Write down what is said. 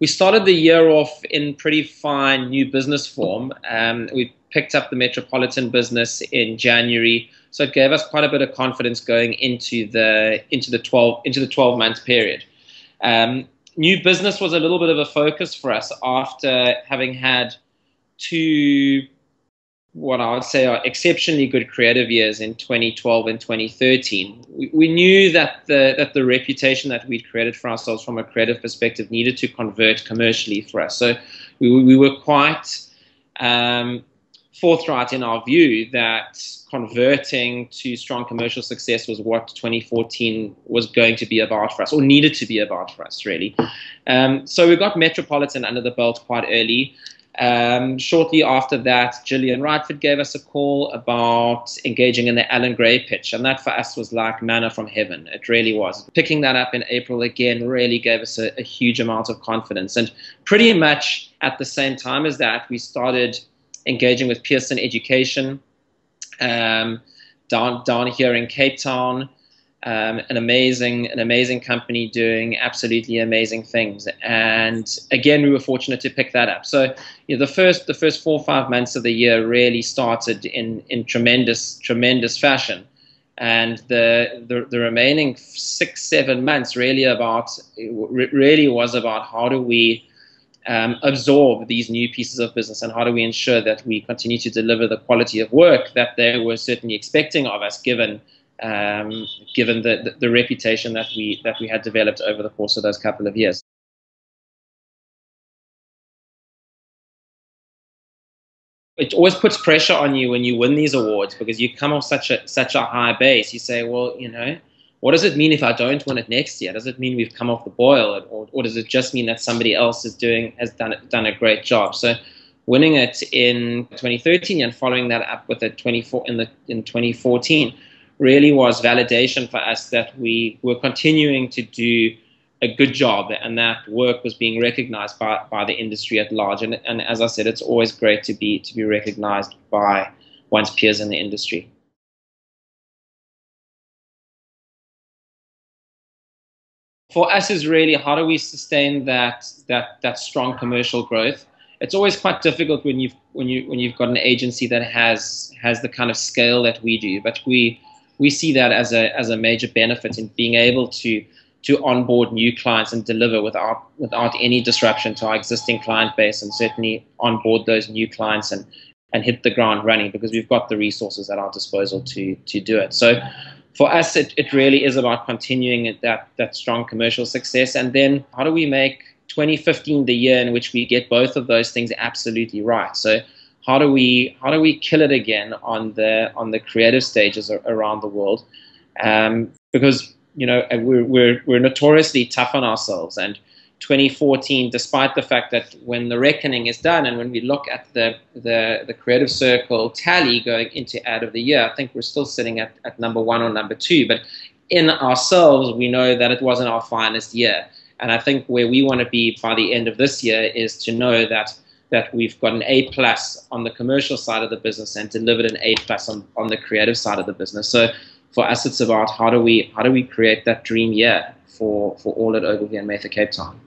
We started the year off in pretty fine new business form. We picked up the Metropolitan business in January, so it gave us quite a bit of confidence going into the 12-month period. New business was a little bit of a focus for us after having had two, what I would say are exceptionally good creative years in 2012 and 2013. We knew that the reputation that we'd created for ourselves from a creative perspective needed to convert commercially for us. So we were quite forthright in our view that converting to strong commercial success was what 2014 was going to be about for us, or needed to be about for us, really. So we got Metropolitan under the belt quite early. Shortly after that, Gillian Rightford gave us a call about engaging in the Allan Gray pitch, and that for us was like manna from heaven. It really was. Picking that up in April again really gave us a huge amount of confidence, and pretty much at the same time as that, we started engaging with Pearson Education down here in Cape Town. An amazing company doing absolutely amazing things, and again we were fortunate to pick that up. So the first 4 or 5 months of the year really started in tremendous fashion, and the remaining 6-7 months really was about how do we absorb these new pieces of business, and how do we ensure that we continue to deliver the quality of work that they were certainly expecting of us, given the reputation that we had developed over the course of those couple of years. It always puts pressure on you when you win these awards, because you come off such a high base. You say, well, what does it mean if I don't win it next year? Does it mean we've come off the boil, or does it just mean that somebody else has done a great job? So winning it in 2013 and following that up with it in 2014 really was validation for us that we were continuing to do a good job, and that work was being recognized by the industry at large. And as I said, it's always great to be recognized by one's peers in the industry. For us is really, how do we sustain that strong commercial growth? It's always quite difficult when you've got an agency that has the kind of scale that we do, but we see that as a major benefit in being able to onboard new clients and deliver without any disruption to our existing client base, and certainly onboard those new clients and hit the ground running, because we've got the resources at our disposal to do it. So for us, it really is about continuing that strong commercial success, and then how do we make 2015 the year in which we get both of those things absolutely right? So how do we kill it again on the creative stages around the world? Because we're notoriously tough on ourselves, and 2014, despite the fact that when the reckoning is done and when we look at the Creative Circle tally going into ad of the year, I think we're still sitting at number 1 or number 2. But in ourselves, we know that it wasn't our finest year. And I think where we want to be by the end of this year is to know that we've got an A+ on the commercial side of the business and delivered an A+ on the creative side of the business. So for us, it's about how do we create that dream year for all at Ogilvy and Mather Cape Town.